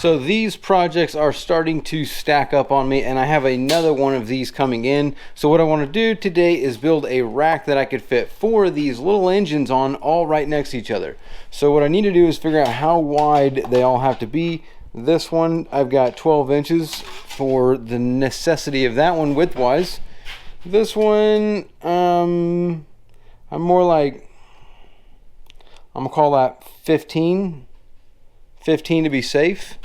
So these projects are starting to stack up on me, and I have another one of these coming in. So what I want to do today is build a rack that I could fit 4 of these little engines on, all right next to each other. So what I need to do is figure out how wide they all have to be. This one, I've got 12 inches for the necessity of that one width-wise. This one, I'm more like, I'm gonna call that 15 to be safe.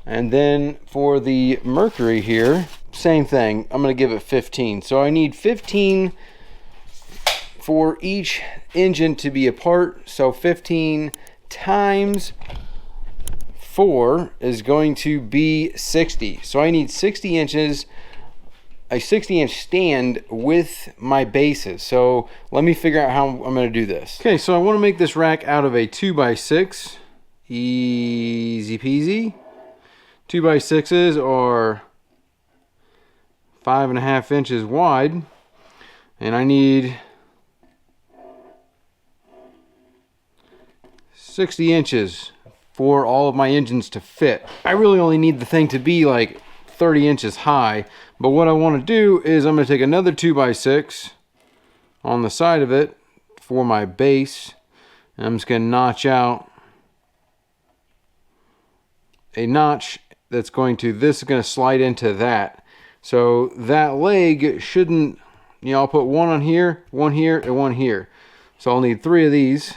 And then for the Mercury here, same thing, I'm gonna give it 15. So I need 15 for each engine to be apart. So 15 times 4 is going to be 60. So I need 60 inches, a 60-inch stand with my bases. So let me figure out how I'm going to do this. Okay, so I want to make this rack out of a 2x6. Easy peasy. 2x6s are 5.5 inches wide, and I need 60 inches for all of my engines to fit. I really only need the thing to be like 30 inches high, but what I want to do is I'm going to take another 2x6 on the side of it for my base, and I'm just going to notch out a notch that's going to, this is going to slide into that. So that leg shouldn't, you know, I'll put one on here, one here, and one here. So I'll need 3 of these.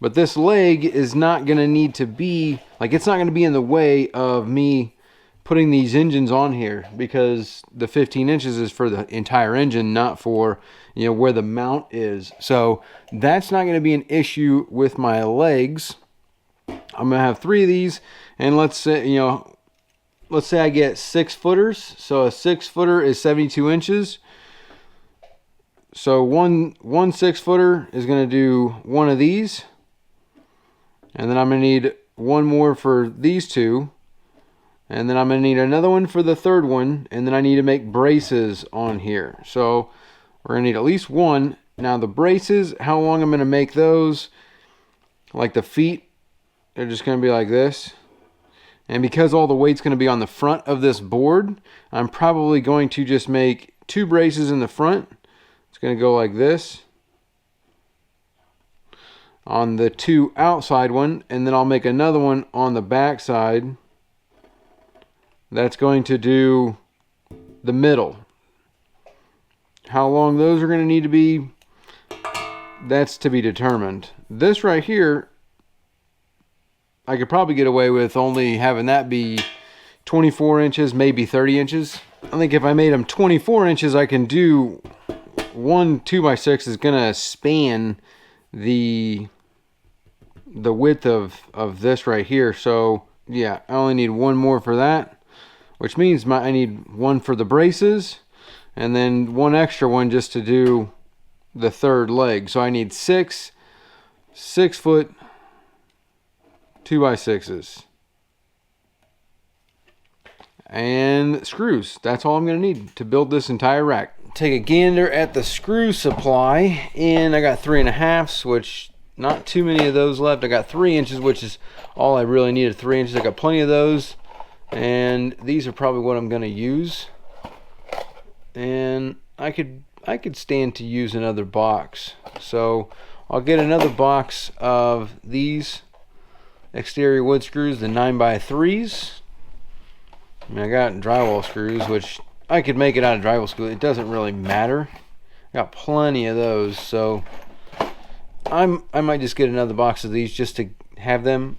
But this leg is not going to need to be, like, it's not going to be in the way of me putting these engines on here, because the 15 inches is for the entire engine, not for, you know, where the mount is. So that's not going to be an issue with my legs. I'm going to have 3 of these, and let's say, you know, let's say I get 6 footers. So a 6 footer is 72 inches. So one 6 footer is going to do one of these. And then I'm going to need one more for these 2. And then I'm going to need another one for the 3rd one. And then I need to make braces on here. So we're going to need at least 1. Now the braces, how long I'm going to make those, like the feet, they're just going to be like this. And because all the weight's going to be on the front of this board, I'm probably going to just make 2 braces in the front. It's going to go like this on the 2 outside one, and then I'll make another one on the back side that's going to do the middle. How long those are going to need to be, that's to be determined. This right here, I could probably get away with only having that be 24 inches, maybe 30 inches. I think if I made them 24 inches, I can do one 2x6 is going to span the width of this right here. So yeah, I only need 1 more for that, which means I need 1 for the braces, and then 1 extra one just to do the 3rd leg. So I need 6 6-foot 2x6s and screws. That's all I'm going to need to build this entire rack. Take a gander at the screw supply, and I got 3.5, which not too many of those left. I got 3 inches, which is all I really needed. 3 inches. I got plenty of those, and these are probably what I'm going to use. And I could stand to use another box, so I'll get another box of these exterior wood screws, the 9x3s. I mean, I got drywall screws, which I could make it out of drywall screws. It doesn't really matter. I got plenty of those, so I might just get another box of these just to have them.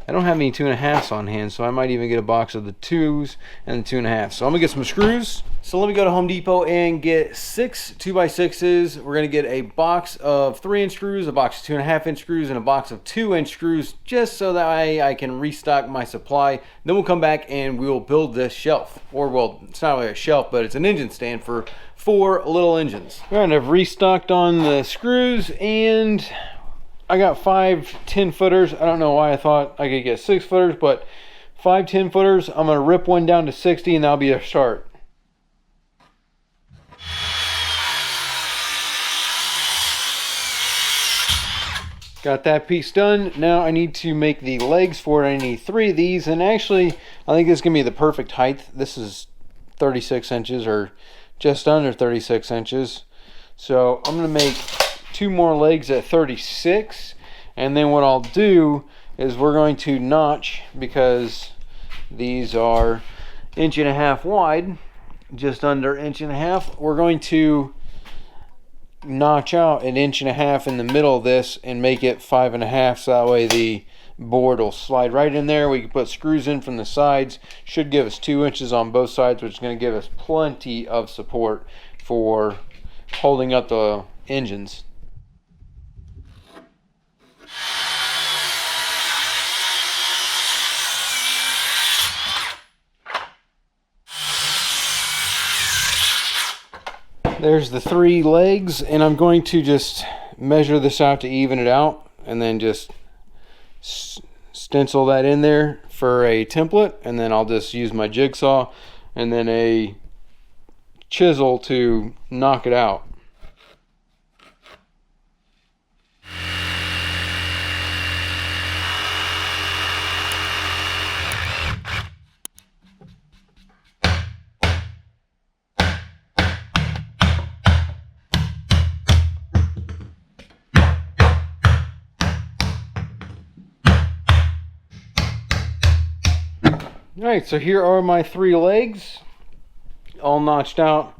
I don't have any 2.5s on hand, so I might even get a box of the 2s and the 2.5s. So I'm gonna get some screws. So let me go to Home Depot and get 6 2x6s. We're gonna get a box of 3-inch screws, a box of 2.5-inch screws, and a box of 2-inch screws, just so that I can restock my supply. Then we'll come back and we will build this shelf. Or, well, it's not really a shelf, but it's an engine stand for 4 little engines. All right, I've restocked on the screws, and I got 5 10-footers. I don't know why I thought I could get 6-footers, but 5 10-footers. I'm gonna rip one down to 60, and that'll be a start. Got that piece done. Now I need to make the legs for it. I need 3 of these, and actually I think this is gonna be the perfect height. This is 36 inches or just under 36 inches. So I'm gonna make 2 more legs at 36, and then what I'll do is we're going to notch, because these are 1.5 inches wide, just under 1.5 inches. We're going to notch out 1.5 inches in the middle of this and make it 5.5 inches, so that way the board will slide right in there. We can put screws in from the sides. Should give us 2 inches on both sides, which is going to give us plenty of support for holding up the engines. There's the 3 legs, and I'm going to just measure this out to even it out, and then just stencil that in there for a template, and then I'll just use my jigsaw and then a chisel to knock it out. Alright, so here are my 3 legs, all notched out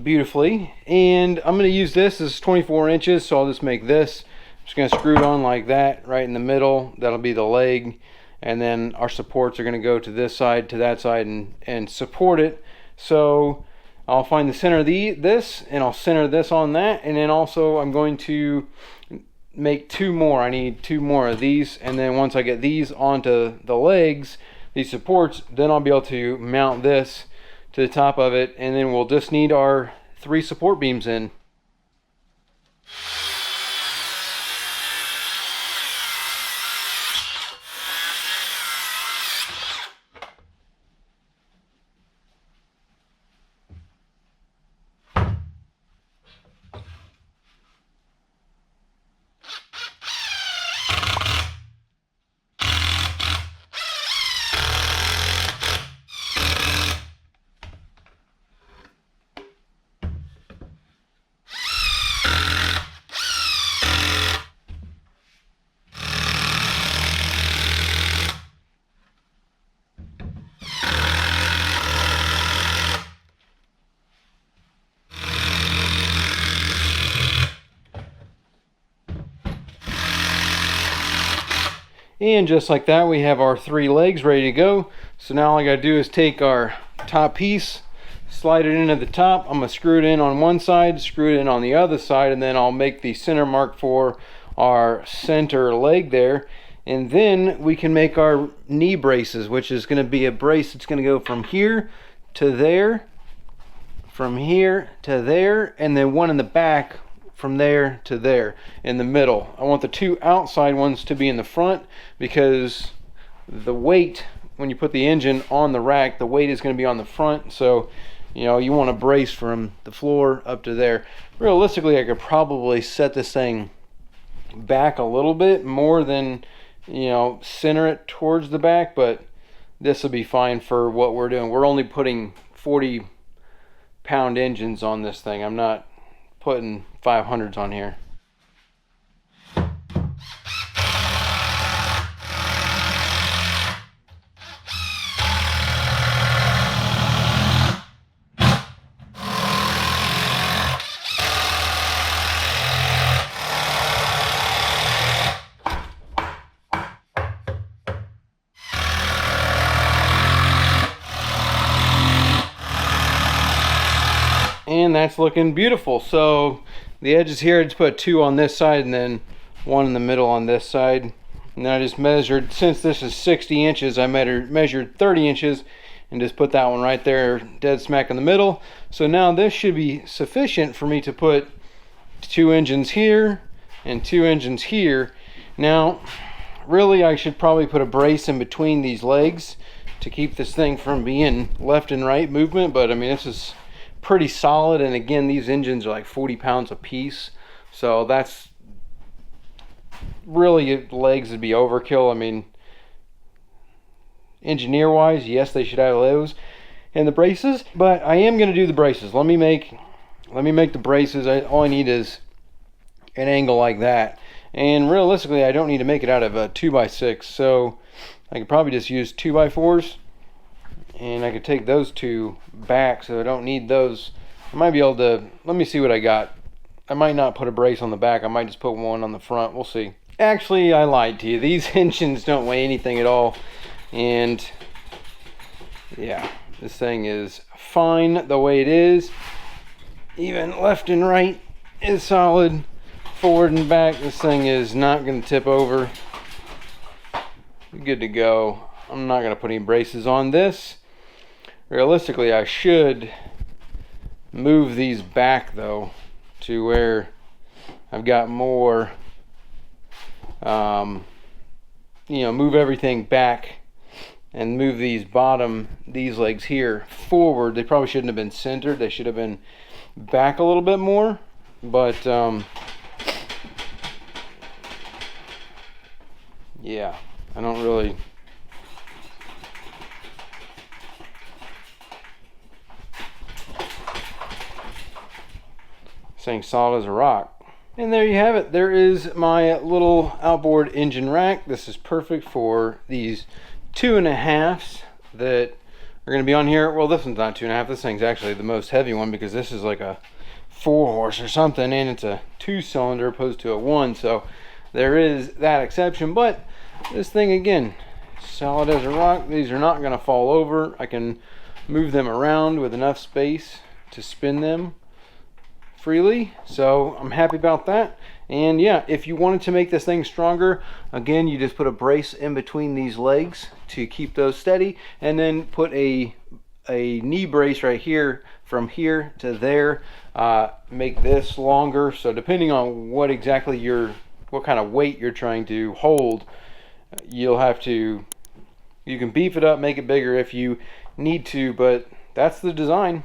beautifully. And I'm going to use this as 24 inches, so I'll just make this. I'm just going to screw it on like that, right in the middle. That'll be the leg. And then our supports are going to go to this side, to that side, and support it. So I'll find the center of this, and I'll center this on that. And then also I'm going to make 2 more. I need 2 more of these, and then once I get these onto the legs, these supports, then I'll be able to mount this to the top of it, and then we'll just need our 3 support beams in. And just like that, we have our 3 legs ready to go. So now all I gotta do is take our top piece, slide it into the top. I'm gonna screw it in on one side, screw it in on the other side, and then I'll make the center mark for our center leg there. And then we can make our knee braces, which is gonna be a brace that's gonna go from here to there, from here to there, and then one in the back from there to there in the middle. I want the 2 outside ones to be in the front, because the weight, when you put the engine on the rack, the weight is going to be on the front. So you know, you want to brace from the floor up to there. Realistically, I could probably set this thing back a little bit more than, you know, center it towards the back, but this will be fine for what we're doing. We're only putting 40-pound engines on this thing. I'm not putting 500s on here. And that's looking beautiful. So the edges here, I just put 2 on this side and then 1 in the middle on this side. And then I just measured, since this is 60 inches, I measured 30 inches and just put that one right there, dead smack in the middle. So now this should be sufficient for me to put 2 engines here and 2 engines here. Now, really, I should probably put a brace in between these legs to keep this thing from being left and right movement, but I mean, this is pretty solid. And again, these engines are like 40 pounds a piece, so that's really legs would be overkill. I mean, engineer wise, yes, they should have those and the braces, but I am going to do the braces. Let me make the braces. All I need is an angle like that, and realistically I don't need to make it out of a 2x6, so I could probably just use 2x4s, and I could take those two back, so I don't need those. I might be able to, let me see what I got. I might not put a brace on the back, I might just put one on the front. We'll see. Actually, I lied to you. These engines don't weigh anything at all, and yeah, this thing is fine the way it is. Even left and right is solid. Forward and back, this thing is not going to tip over. Good to go. I'm not going to put any braces on this. Realistically, I should move these back though to where I've got more, move everything back and move these legs here forward. They probably shouldn't have been centered. They should have been back a little bit more, but yeah, I don't really. This thing's solid as a rock. And there you have it. There is my little outboard engine rack. This is perfect for these 2.5s that are going to be on here. Well, this one's not 2.5. This thing's actually the most heavy one because this is like a 4-horse or something, and it's a 2-cylinder opposed to a 1. So there is that exception, but this thing, again, solid as a rock. These are not going to fall over. I can move them around with enough space to spin them freely, so I'm happy about that. And yeah, if you wanted to make this thing stronger, again, you just put a brace in between these legs to keep those steady, and then put a knee brace right here from here to there. Make this longer, so depending on what kind of weight you're trying to hold, you can beef it up, make it bigger if you need to, but that's the design.